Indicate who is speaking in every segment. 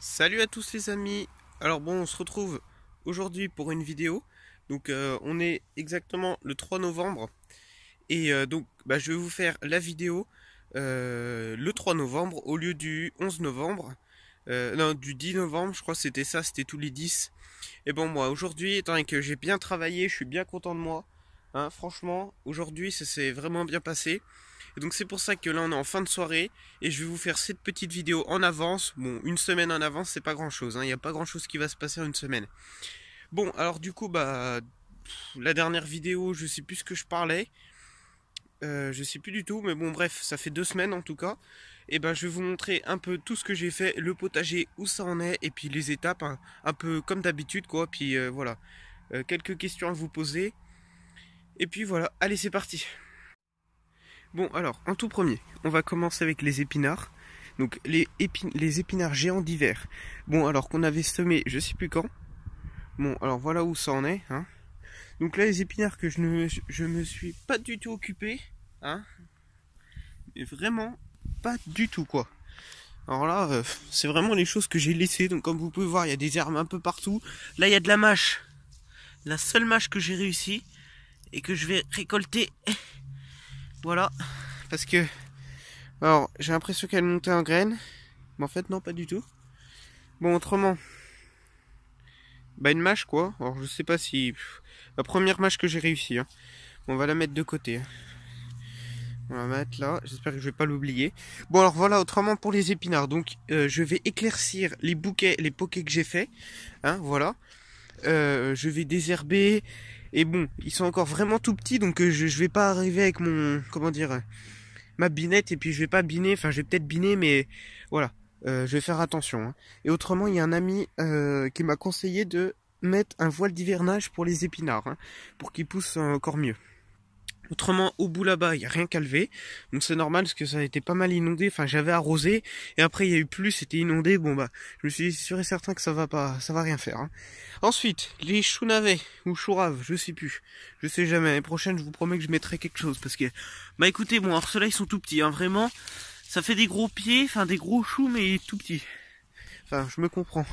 Speaker 1: Salut à tous les amis. Alors bon, on se retrouve aujourd'hui pour une vidéo. Donc on est exactement le 3 novembre et donc je vais vous faire la vidéo le 3 novembre au lieu du 11 novembre. Non, du 10 novembre, je crois que c'était ça, c'était tous les 10. Et bon moi aujourd'hui, étant donné que j'ai bien travaillé, je suis bien content de moi. Hein, franchement, aujourd'hui ça s'est vraiment bien passé. Et donc c'est pour ça que là on est en fin de soirée et je vais vous faire cette petite vidéo en avance. Bon, une semaine en avance, c'est pas grand chose, hein. Il n'y a pas grand chose qui va se passer en une semaine. Bon, alors du coup, la dernière vidéo, je sais plus ce que je parlais. Je sais plus du tout, mais bon, bref, ça fait 2 semaines en tout cas. Et ben, je vais vous montrer un peu tout ce que j'ai fait, le potager, où ça en est, et puis les étapes, hein, un peu comme d'habitude, quoi. Puis voilà, quelques questions à vous poser. Et puis voilà, allez, c'est parti. Bon, alors, en tout premier, on va commencer avec les épinards. Donc, les épinards géants d'hiver. Bon, alors qu'on avait semé, je sais plus quand. Bon, alors voilà où ça en est, hein. Donc là, les épinards que je me suis pas du tout occupé, hein. Mais vraiment pas du tout, quoi. Alors là, c'est vraiment les choses que j'ai laissées. Donc, comme vous pouvez voir, il y a des herbes un peu partout. Là, il y a de la mâche. La seule mâche que j'ai réussi et que je vais récolter. Voilà. Parce que, alors, j'ai l'impression qu'elle montait en graines. Mais en fait, non, pas du tout. Bon, autrement, une mâche quoi. Alors, je sais pas si. La première mâche que j'ai réussi, hein. On va la mettre de côté, hein. On va la mettre là. J'espère que je vais pas l'oublier. Bon, alors voilà, autrement pour les épinards. Donc, je vais éclaircir les bouquets, les poquets que j'ai fait. Hein, voilà. Je vais désherber. Et bon, ils sont encore vraiment tout petits. Donc, je vais pas arriver avec mon. Comment dire, ma binette et puis je vais pas biner, enfin je vais peut-être biner mais voilà, je vais faire attention, hein. Et autrement il y a un ami qui m'a conseillé de mettre un voile d'hivernage pour les épinards, hein, pour qu'ils poussent encore mieux. Autrement, au bout là-bas, il n'y a rien qu'à lever. Donc c'est normal parce que ça a été pas mal inondé. Enfin, j'avais arrosé et après il y a eu plus, c'était inondé. Bon bah, je me suis dit sûr et certain que ça va pas, ça va rien faire, hein. Ensuite, les choux navets ou choux raves, je sais plus. Je sais jamais. L'année prochaine, je vous promets que je mettrai quelque chose parce que, bah écoutez, bon, alors ceux-là ils sont tout petits, hein, vraiment. Ça fait des gros pieds, enfin des gros choux mais tout petits. Enfin, je me comprends.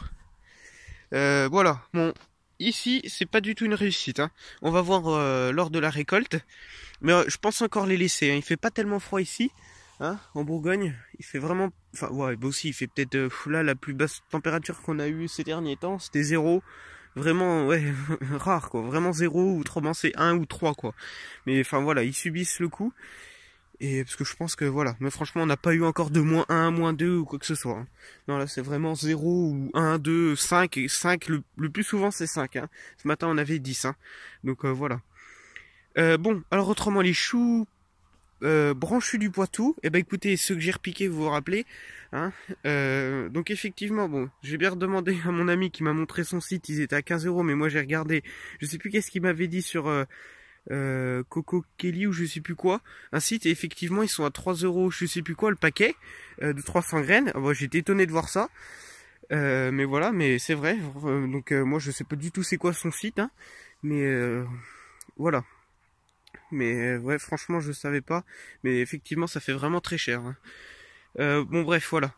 Speaker 1: Voilà. Bon, ici c'est pas du tout une réussite, hein. On va voir lors de la récolte. Mais je pense encore les laisser, hein. Il fait pas tellement froid ici, hein, en Bourgogne. Il fait vraiment... Enfin, ouais, bah aussi, il fait peut-être... là, la plus basse température qu'on a eue ces derniers temps, c'était 0. Vraiment, ouais, rare, quoi. Vraiment 0, ou autrement c'est 1 ou 3, quoi. Mais enfin, voilà, ils subissent le coup. Et parce que je pense que, voilà. Mais franchement, on n'a pas eu encore de -1, -2 ou quoi que ce soit, hein. Non, là, c'est vraiment 0 ou 1, 2, 5. Et 5, le plus souvent, c'est 5, hein. Ce matin, on avait 10, hein. Donc, voilà. Bon, alors autrement, les choux branchus du Poitou, et ben écoutez, ceux que j'ai repiqués, vous vous rappelez, hein, donc effectivement, bon, j'ai bien redemandé à mon ami qui m'a montré son site, ils étaient à 15 €, mais moi j'ai regardé, je sais plus qu'est-ce qu'il m'avait dit sur Coco Kelly ou je sais plus quoi, un site, et effectivement ils sont à 3 € je sais plus quoi le paquet, de 300 graines. Ah, bon, j'étais étonné de voir ça, mais voilà, mais c'est vrai, donc moi je sais pas du tout c'est quoi son site, hein, mais voilà. Mais ouais, franchement, je savais pas. Mais effectivement, ça fait vraiment très cher, hein. Bon, bref, voilà.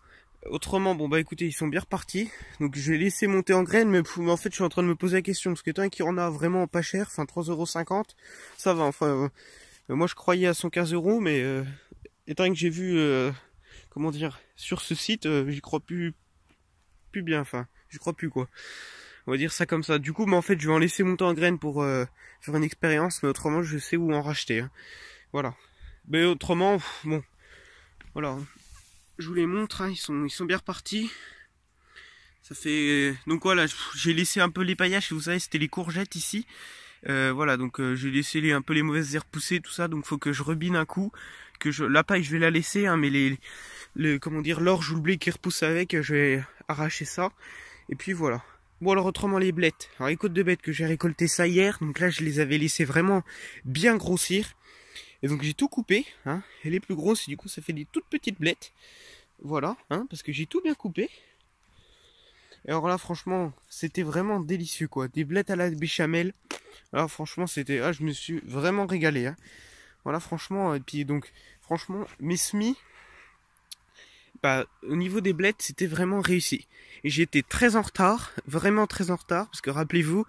Speaker 1: Autrement, bon bah écoutez, ils sont bien repartis. Donc je vais laisser monter en graines, mais en fait, je suis en train de me poser la question parce que tant qu'il y en a vraiment pas cher, enfin 3,50 €, ça va. Enfin, moi je croyais à 115 €, mais étant donné que j'ai vu, comment dire, sur ce site, j'y crois plus bien. Enfin, j'y crois plus quoi. On va dire ça comme ça. Du coup, mais en fait, je vais en laisser monter en graines pour faire une expérience, mais autrement, je sais où en racheter, hein. Voilà. Mais autrement, bon, voilà. Je vous les montre, hein, ils sont bien repartis. Ça fait... Donc voilà, j'ai laissé un peu les paillages, vous savez, c'était les courgettes ici. Voilà, donc j'ai laissé un peu les mauvaises herbes pousser, tout ça, donc faut que je rebine un coup. La paille, je vais la laisser, hein, mais comment dire, l'orge ou le blé qui repousse avec, je vais arracher ça. Et puis voilà. Bon alors autrement les blettes. Alors les côtes de bêtes que j'ai récoltées ça hier, donc là je les avais laissées vraiment bien grossir. Et donc j'ai tout coupé, hein, et les plus grosses, et du coup ça fait des toutes petites blettes. Voilà, hein, parce que j'ai tout bien coupé. Et alors là franchement, c'était vraiment délicieux quoi. Des blettes à la béchamel. Alors franchement c'était... Ah je me suis vraiment régalé, hein. Voilà franchement, et puis donc franchement mes semis, bah, au niveau des blettes, c'était vraiment réussi. Et j'étais très en retard, vraiment très en retard, parce que rappelez-vous,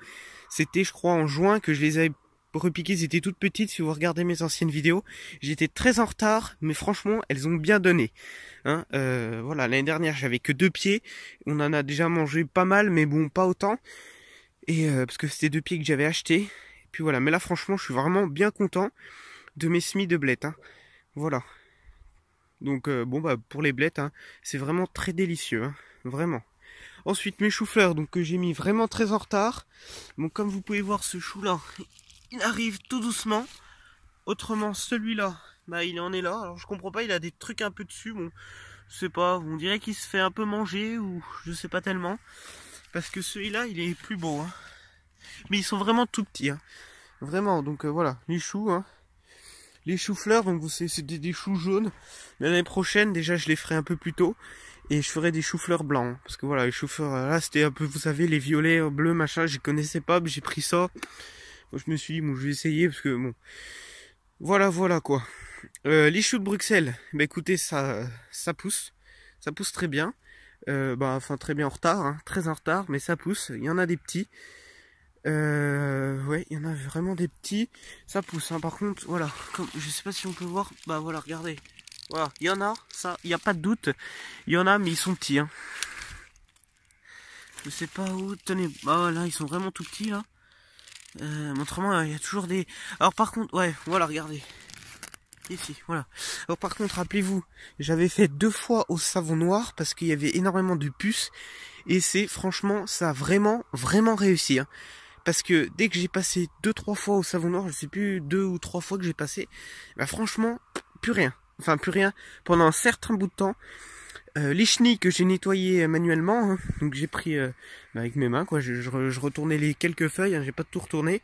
Speaker 1: c'était, je crois, en juin que je les avais repiquées, elles étaient toutes petites, si vous regardez mes anciennes vidéos. J'étais très en retard, mais franchement, elles ont bien donné. Hein, voilà, l'année dernière, j'avais que 2 pieds, on en a déjà mangé pas mal, mais bon, pas autant. Et parce que c'était 2 pieds que j'avais acheté. Et puis voilà, mais là, franchement, je suis vraiment bien content de mes semis de blettes. Hein. Voilà. Donc bon bah pour les blettes, hein, c'est vraiment très délicieux, hein, vraiment. Ensuite mes choux-fleurs, donc que j'ai mis vraiment très en retard. Bon comme vous pouvez voir ce chou-là, il arrive tout doucement. Autrement celui-là, bah il en est là. Alors je comprends pas, il a des trucs un peu dessus. Bon, je sais pas, on dirait qu'il se fait un peu manger ou je sais pas tellement. Parce que celui-là il est plus beau, hein. Mais ils sont vraiment tout petits, hein. Vraiment. Donc voilà les choux, hein. Les choux-fleurs, donc c'est des choux jaunes. L'année prochaine, déjà, je les ferai un peu plus tôt. Et je ferai des choux-fleurs blancs. Parce que voilà, les choux-fleurs, là, c'était un peu, vous savez, les violets, bleus, machin, je connaissais pas, mais j'ai pris ça. Moi, je me suis dit, bon, je vais essayer, parce que bon. Voilà, voilà, quoi. Les choux de Bruxelles, bah écoutez, ça pousse. Ça pousse très bien. Bah, enfin, très bien en retard, hein, très en retard, mais ça pousse. Il y en a des petits. Ouais, il y en a vraiment des petits. Ça pousse, hein. Par contre, voilà. Comme, je sais pas si on peut voir. Bah voilà, regardez. Voilà, il y en a, ça, il n'y a pas de doute. Il y en a, mais ils sont petits, hein. Je sais pas où. Tenez, bah là, ils sont vraiment tout petits, là. Autrement, il y a toujours des. Alors par contre, ouais, voilà, regardez. Ici, voilà. Alors par contre, rappelez-vous, j'avais fait 2 fois au savon noir parce qu'il y avait énormément de puces. Et c'est, franchement, ça a vraiment, vraiment réussi, hein. Parce que dès que j'ai passé 2-3 fois au savon noir, je sais plus 2 ou 3 fois que j'ai passé, bah franchement, plus rien. Enfin, plus rien. Pendant un certain bout de temps, les chenilles que j'ai nettoyées manuellement, hein, donc j'ai pris avec mes mains, quoi. Je retournais les quelques feuilles, hein, j'ai pas tout retourné.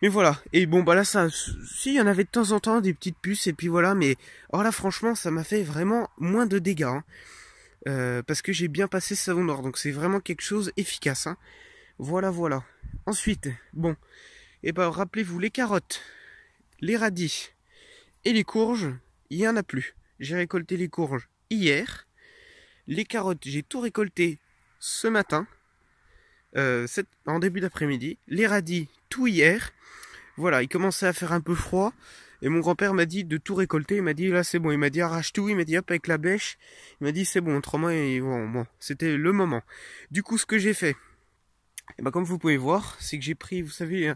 Speaker 1: Mais voilà. Et bon, bah là, ça, si, il y en avait de temps en temps des petites puces, et puis voilà. Mais, oh là, franchement, ça m'a fait vraiment moins de dégâts, hein, parce que j'ai bien passé ce savon noir. Donc c'est vraiment quelque chose efficace, hein. Voilà, voilà. Ensuite, bon, et ben rappelez-vous, les carottes, les radis et les courges, il n'y en a plus. J'ai récolté les courges hier. Les carottes, j'ai tout récolté ce matin, en début d'après-midi. Les radis, tout hier. Voilà, il commençait à faire un peu froid. Et mon grand-père m'a dit de tout récolter. Il m'a dit, là c'est bon. Il m'a dit, arrache tout. Il m'a dit, hop, avec la bêche. Il m'a dit, c'est bon. Autrement, bon, c'était le moment. Du coup, ce que j'ai fait, et bah comme vous pouvez voir, c'est que j'ai pris, vous savez,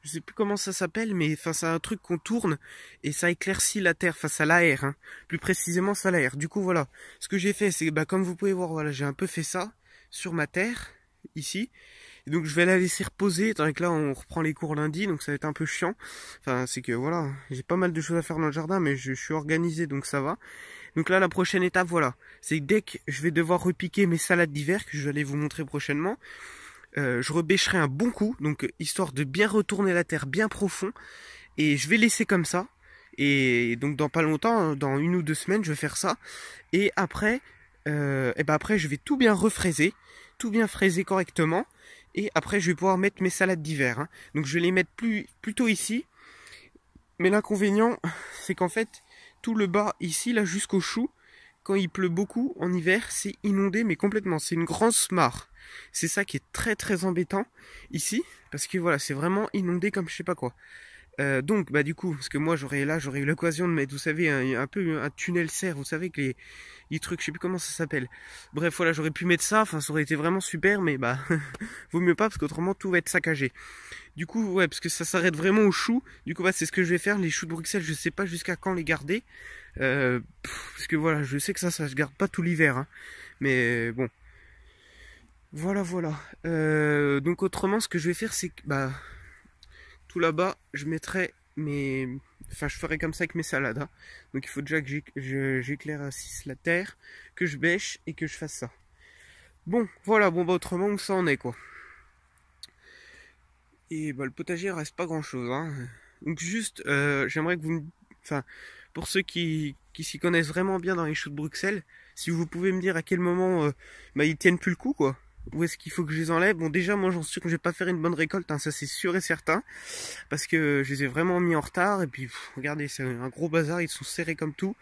Speaker 1: je sais plus comment ça s'appelle, mais enfin c'est un truc qu'on tourne et ça éclaircit la terre, enfin ça l'aère, hein. Plus précisément ça l'aère. Du coup voilà, ce que j'ai fait, c'est bah comme vous pouvez voir, voilà, j'ai un peu fait ça sur ma terre ici. Et donc je vais la laisser reposer, étant que là on reprend les cours lundi, donc ça va être un peu chiant. Enfin c'est que voilà, j'ai pas mal de choses à faire dans le jardin, mais je suis organisé donc ça va. Donc là la prochaine étape, voilà, c'est dès que je vais devoir repiquer mes salades d'hiver que je vais aller vous montrer prochainement. Je rebêcherai un bon coup, donc histoire de bien retourner la terre bien profond, et je vais laisser comme ça. Et donc dans pas longtemps, dans 1 ou 2 semaines, je vais faire ça. Et après, après je vais tout bien refraiser, tout bien fraiser correctement. Et après je vais pouvoir mettre mes salades d'hiver, hein. Donc je vais les mettre plutôt ici. Mais l'inconvénient, c'est qu'en fait, tout le bas ici, là jusqu'au chou, quand il pleut beaucoup en hiver, c'est inondé, mais complètement. C'est une grosse mare. C'est ça qui est très très embêtant ici, parce que voilà, c'est vraiment inondé comme je sais pas quoi. Donc, bah du coup, parce que moi j'aurais eu l'occasion de mettre, vous savez, un peu un tunnel serre, vous savez, que les trucs, je sais plus comment ça s'appelle. Bref, voilà, j'aurais pu mettre ça, enfin ça aurait été vraiment super, mais bah, vaut mieux pas, parce qu'autrement tout va être saccagé. Du coup, ouais, parce que ça s'arrête vraiment aux choux. Du coup, bah, c'est ce que je vais faire. Les choux de Bruxelles, je sais pas jusqu'à quand les garder. Parce que voilà, je sais que ça se garde pas tout l'hiver, hein. Mais bon. Voilà, voilà. Donc autrement, ce que je vais faire, c'est que, bah, tout là-bas, je mettrai mes... Enfin, je ferai comme ça avec mes salades, hein. Donc il faut déjà que j'éclaircisse la terre, que je bêche et que je fasse ça. Bon, voilà, bon, bah autrement, où ça en est, quoi. Et bah, le potager reste pas grand chose, hein. Donc juste, j'aimerais que vous me... Enfin, pour ceux qui s'y connaissent vraiment bien dans les choux de Bruxelles, si vous pouvez me dire à quel moment bah, ils tiennent plus le coup, quoi. où est-ce qu'il faut que je les enlève. Bon, déjà, moi, j'en suis sûr que je vais pas faire une bonne récolte, hein, ça c'est sûr et certain, parce que je les ai vraiment mis en retard, et puis, regardez, c'est un gros bazar, ils sont serrés comme tout.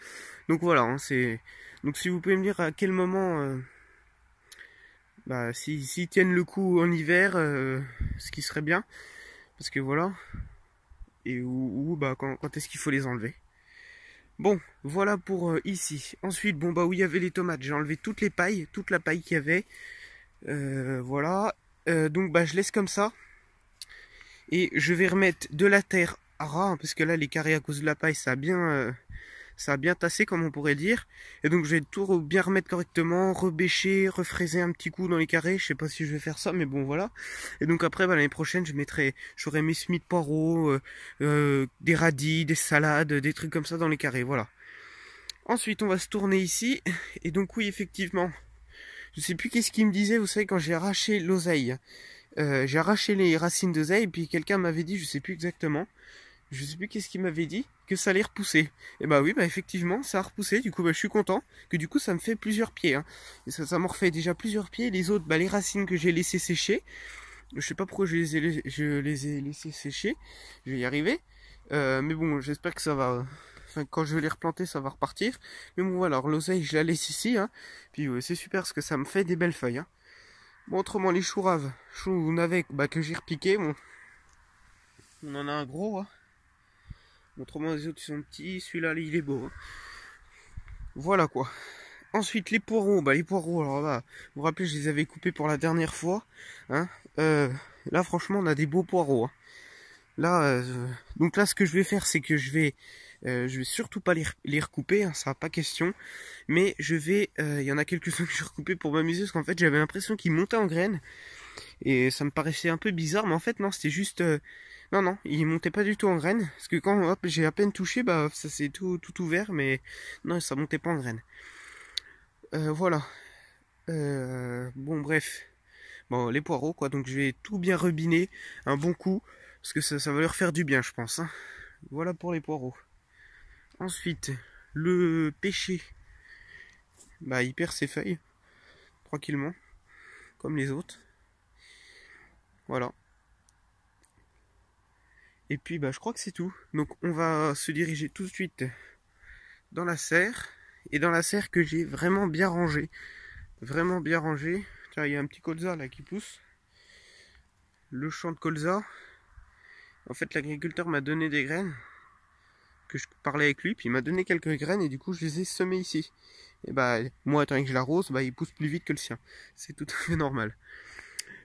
Speaker 1: Donc voilà, hein, c'est... Donc si vous pouvez me dire à quel moment, bah, s'ils tiennent le coup en hiver, ce qui serait bien, parce que voilà, et bah, quand est-ce qu'il faut les enlever. Bon, voilà pour ici. Ensuite, bon bah où il y avait les tomates, j'ai enlevé toutes les pailles, toute la paille qu'il y avait. Voilà. Donc bah je laisse comme ça. Et je vais remettre de la terre à ras, hein, parce que là les carrés à cause de la paille ça a bien tassé comme on pourrait dire. Et donc je vais tout bien remettre correctement, rebêcher, refraiser un petit coup dans les carrés. Je sais pas si je vais faire ça, mais bon voilà. Et donc après bah, l'année prochaine j'aurai mes semis de poireaux, des radis, des salades, des trucs comme ça dans les carrés, voilà. Ensuite on va se tourner ici. Et donc oui effectivement, je sais plus qu'est-ce qu'il me disait, vous savez, quand j'ai arraché l'oseille. J'ai arraché les racines d'oseille, et puis quelqu'un m'avait dit, je sais plus exactement, je sais plus qu'est-ce qu'il m'avait dit, que ça allait repousser. Et bah oui, bah effectivement, ça a repoussé, du coup bah je suis content, que du coup ça me fait plusieurs pieds. Hein. Et ça m'en refait déjà plusieurs pieds, les autres, bah les racines que j'ai laissées sécher, je sais pas pourquoi je les ai laissées sécher, je vais y arriver. Mais bon, j'espère que ça va... Enfin, quand je vais les replanter, ça va repartir. Mais bon, voilà, alors l'oseille, je la laisse ici. Hein. Puis c'est super parce que ça me fait des belles feuilles. Hein. Bon, autrement, les choux raves, choux navets, bah, que j'ai repiqué. Bon, on en a un gros. Hein. Autrement, les autres, ils sont petits. Celui-là, il est beau. Hein. Voilà quoi. Ensuite, les poireaux. Bah, les poireaux, alors là, vous vous rappelez, je les avais coupés pour la dernière fois. Hein. Là, franchement, on a des beaux poireaux. Hein. Là, donc là, ce que je vais faire, c'est que je vais surtout pas les recouper, hein, ça n'a pas question. Mais il y en a quelques-uns que j'ai recoupés pour m'amuser, parce qu'en fait, j'avais l'impression qu'ils montaient en graines. Et ça me paraissait un peu bizarre, mais en fait, non, c'était juste... non, ils montaient pas du tout en graines. Parce que quand hop, j'ai à peine touché, bah, ça s'est tout ouvert, mais non, ça montait pas en graines. Voilà. Bon, bref. Bon, les poireaux, quoi. Donc, je vais tout bien rebiner, un bon coup. Parce que ça va leur faire du bien, je pense. Hein. Voilà pour les poireaux. Ensuite, le pêcher. Bah, il perd ses feuilles. Tranquillement. Comme les autres. Voilà. Et puis, bah, je crois que c'est tout. Donc, on va se diriger tout de suite dans la serre. Et dans la serre que j'ai vraiment bien rangée. Vraiment bien rangée. Tiens, il y a un petit colza là qui pousse. Le champ de colza. En fait, l'agriculteur m'a donné des graines. Que je parlais avec lui, puis il m'a donné quelques graines et du coup je les ai semées ici. Et bah moi tant que je l'arrose, bah il pousse plus vite que le sien. C'est tout à fait normal.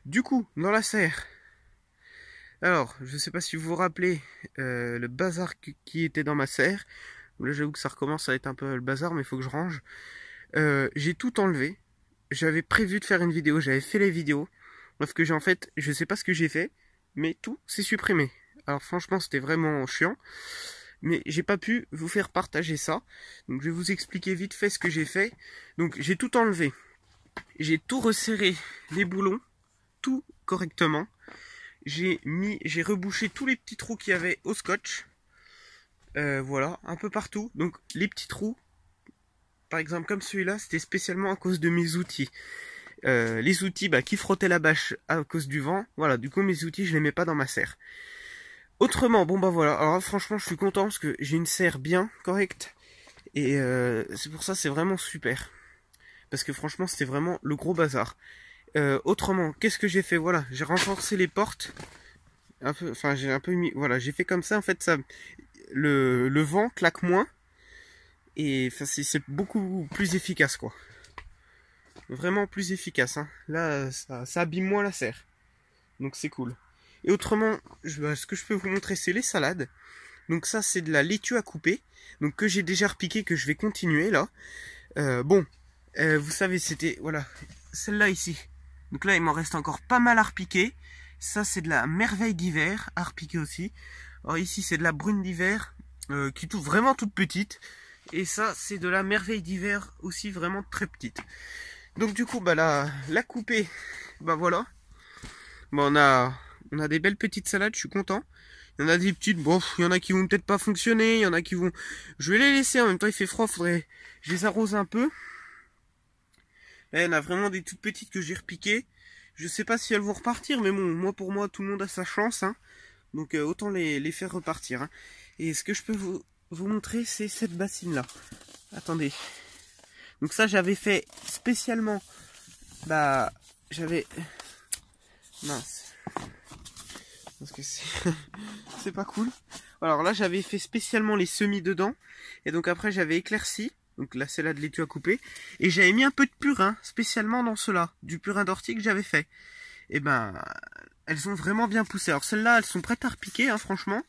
Speaker 1: Du coup, dans la serre. Alors, je sais pas si vous vous rappelez le bazar qui était dans ma serre. Là j'avoue que ça recommence à être un peu le bazar, mais il faut que je range. J'ai tout enlevé. J'avais prévu de faire une vidéo, j'avais fait les vidéos. Sauf que en fait, je sais pas ce que j'ai fait, mais tout s'est supprimé. Alors franchement c'était vraiment chiant. Mais j'ai pas pu vous faire partager ça. Donc je vais vous expliquer vite fait ce que j'ai fait. Donc j'ai tout enlevé. J'ai tout resserré les boulons. Tout correctement. J'ai rebouché tous les petits trous qu'il y avait au scotch. Voilà, un peu partout. Donc les petits trous, par exemple comme celui-là, c'était spécialement à cause de mes outils. Les outils qui frottaient la bâche à cause du vent. Voilà, du coup mes outils je les mets pas dans ma serre. Autrement, bon bah voilà, alors franchement je suis content parce que j'ai une serre bien correcte et c'est pour ça c'est vraiment super. Parce que franchement c'était vraiment le gros bazar. Autrement, qu'est-ce que j'ai fait? Voilà, j'ai renforcé les portes. Enfin j'ai un peu mis, voilà, j'ai fait comme ça en fait ça, le vent claque moins et c'est beaucoup plus efficace quoi. Vraiment plus efficace, hein. Là ça abîme moins la serre. Donc c'est cool. Et autrement, ce que je peux vous montrer, c'est les salades. Donc ça, c'est de la laitue à couper. Donc que j'ai déjà repiqué, que je vais continuer là. Vous savez, c'était, voilà, celle-là ici. Donc là, il m'en reste encore pas mal à repiquer. Ça, c'est de la merveille d'hiver à repiquer aussi. Alors ici, c'est de la brune d'hiver, qui est vraiment toute petite. Et ça, c'est de la merveille d'hiver aussi, vraiment très petite. Donc du coup, bah la couper, bah voilà. Bon, on a des belles petites salades, je suis content. Il y en a des petites, bon, il y en a qui vont peut-être pas fonctionner, il y en a qui vont... Je vais les laisser, en même temps il fait froid, faudrait... Je les arrose un peu. Là, il y en a vraiment des toutes petites que j'ai repiquées. Je sais pas si elles vont repartir, mais bon, moi pour moi, tout le monde a sa chance, hein. Donc autant les faire repartir, hein. Et ce que je peux vous montrer, c'est cette bassine-là. Attendez. Donc ça, j'avais fait spécialement. Bah, j'avais... Mince. Parce que c'est pas cool. Alors là, j'avais fait spécialement les semis dedans. Et donc après, j'avais éclairci. Donc là, c'est là de l'étui à couper. Et j'avais mis un peu de purin, spécialement dans cela. Du purin d'ortie que j'avais fait. Et ben, elles ont vraiment bien poussé. Alors celles-là, elles sont prêtes à repiquer, hein, franchement.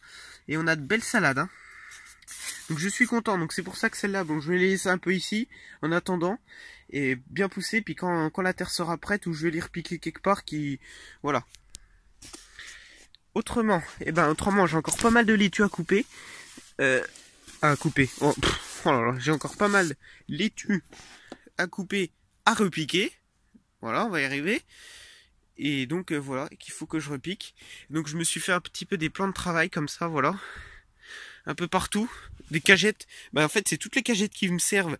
Speaker 1: Et on a de belles salades, hein. Donc je suis content. Donc c'est pour ça que celle-là, bon, je vais les laisser un peu ici, en attendant. Et bien pousser. Puis quand la terre sera prête, ou je vais les repiquer quelque part, voilà. Autrement, autrement, j'ai encore pas mal de laitue à couper. À couper. Oh là là, j'ai encore pas mal de laitue à couper, à repiquer. Voilà, on va y arriver. Et donc voilà, qu'il faut que je repique. Donc je me suis fait un petit peu des plans de travail comme ça, voilà. Un peu partout. Des cagettes. En fait, c'est toutes les cagettes qui me servent,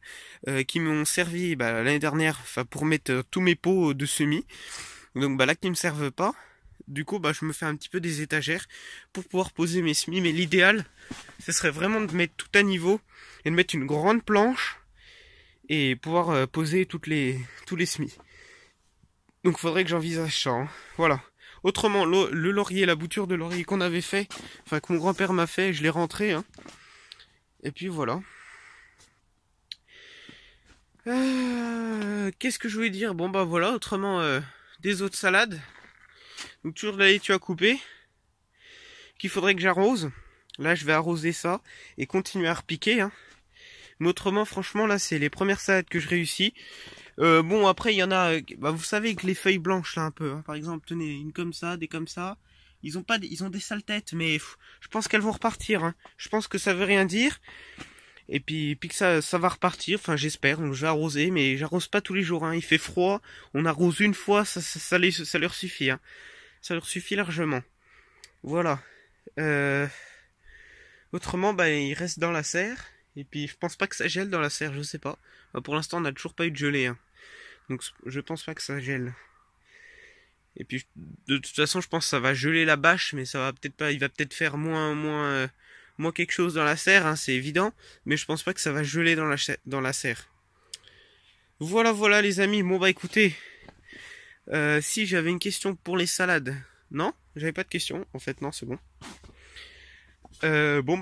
Speaker 1: qui m'ont servi l'année dernière, pour mettre tous mes pots de semis. Donc là, qui me servent pas. Du coup, je me fais un petit peu des étagères pour pouvoir poser mes semis. Mais l'idéal, ce serait vraiment de mettre tout à niveau et de mettre une grande planche et pouvoir poser tous les semis. Donc, il faudrait que j'envisage ça, hein. Voilà. Autrement, le laurier, la bouture de laurier qu'on avait fait, que mon grand-père m'a fait, je l'ai rentré, hein. Et puis voilà. Qu'est-ce que je voulais dire? Bon, voilà. Autrement, des autres salades. Donc toujours de la laitue à couper qu'il faudrait que j'arrose. Là je vais arroser ça et continuer à repiquer, hein. Mais autrement franchement là c'est les premières salades que je réussis. Bon après il y en a, vous savez que les feuilles blanches là un peu, hein. Par exemple tenez une comme ça, des comme ça. Ils ont des sales têtes mais je pense qu'elles vont repartir, hein. Je pense que ça veut rien dire. Et puis que ça va repartir, enfin j'espère. Donc je vais arroser mais j'arrose pas tous les jours, hein. Il fait froid, on arrose une fois, ça leur suffit, hein. Ça leur suffit largement. Voilà. Autrement, il reste dans la serre. Et puis, je pense pas que ça gèle dans la serre, je sais pas. Pour l'instant, on n'a toujours pas eu de gelée, hein. Donc, je pense pas que ça gèle. Et puis, de toute façon, je pense que ça va geler la bâche, mais ça va peut-être pas. Il va peut-être faire moins quelque chose dans la serre, hein, c'est évident. Mais je pense pas que ça va geler dans la serre. Voilà, les amis. Bon, écoutez. Si j'avais une question pour les salades. Non, j'avais pas de question. En fait, non, c'est bon.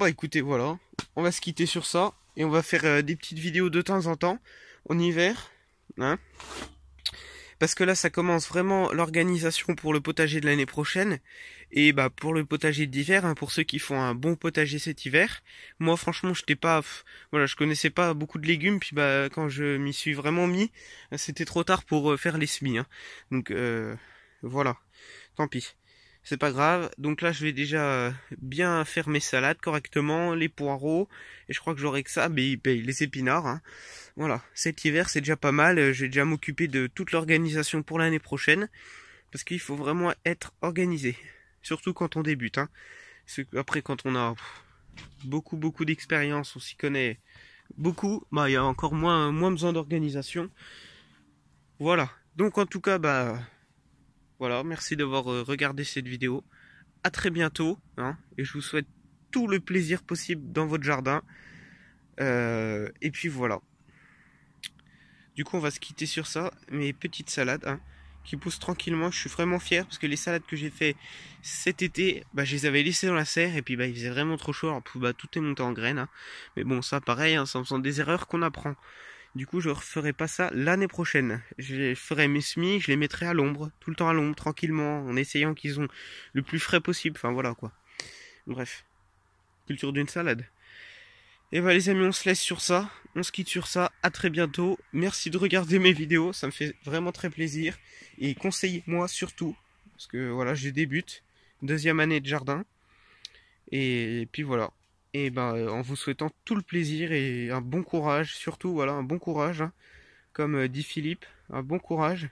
Speaker 1: Écoutez, voilà. On va se quitter sur ça. Et on va faire des petites vidéos de temps en temps. En hiver. Hein. Parce que là, ça commence vraiment l'organisation pour le potager de l'année prochaine. Et pour le potager d'hiver, hein, pour ceux qui font un bon potager cet hiver. Moi, franchement, je connaissais pas beaucoup de légumes. Puis quand je m'y suis vraiment mis, c'était trop tard pour faire les semis, hein. Donc voilà. Tant pis. C'est pas grave. Donc là, je vais déjà bien faire mes salades correctement, les poireaux. Et je crois que j'aurai que ça, les épinards, hein. Voilà. Cet hiver, c'est déjà pas mal. Je vais déjà m'occuper de toute l'organisation pour l'année prochaine. Parce qu'il faut vraiment être organisé. Surtout quand on débute, hein. Après, quand on a beaucoup d'expérience, on s'y connaît beaucoup, il y a encore moins besoin d'organisation. Voilà. Donc en tout cas, voilà, merci d'avoir regardé cette vidéo. À très bientôt, hein, et je vous souhaite tout le plaisir possible dans votre jardin. Et puis voilà. Du coup, on va se quitter sur ça. Mes petites salades, hein, qui poussent tranquillement. Je suis vraiment fier parce que les salades que j'ai fait cet été, je les avais laissées dans la serre et puis il faisait vraiment trop chaud. Alors, tout est monté en graines, hein. Mais bon, ça pareil, hein, ça sont des erreurs qu'on apprend. Du coup, je ne referai pas ça l'année prochaine. Je ferai mes semis, je les mettrai à l'ombre, tout le temps à l'ombre, tranquillement, en essayant qu'ils ont le plus frais possible. Enfin voilà quoi. Bref, culture d'une salade. Et les amis, on se laisse sur ça, on se quitte sur ça. À très bientôt. Merci de regarder mes vidéos, ça me fait vraiment très plaisir. Et conseillez-moi surtout, parce que voilà, je débute, 2e année de jardin. Et puis voilà. Et en vous souhaitant tout le plaisir et un bon courage, surtout voilà, un bon courage, hein, comme dit Philippe, un bon courage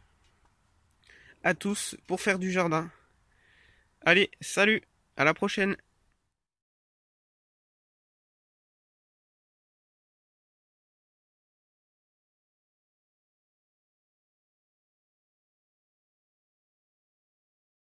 Speaker 1: à tous pour faire du jardin. Allez, salut, à la prochaine.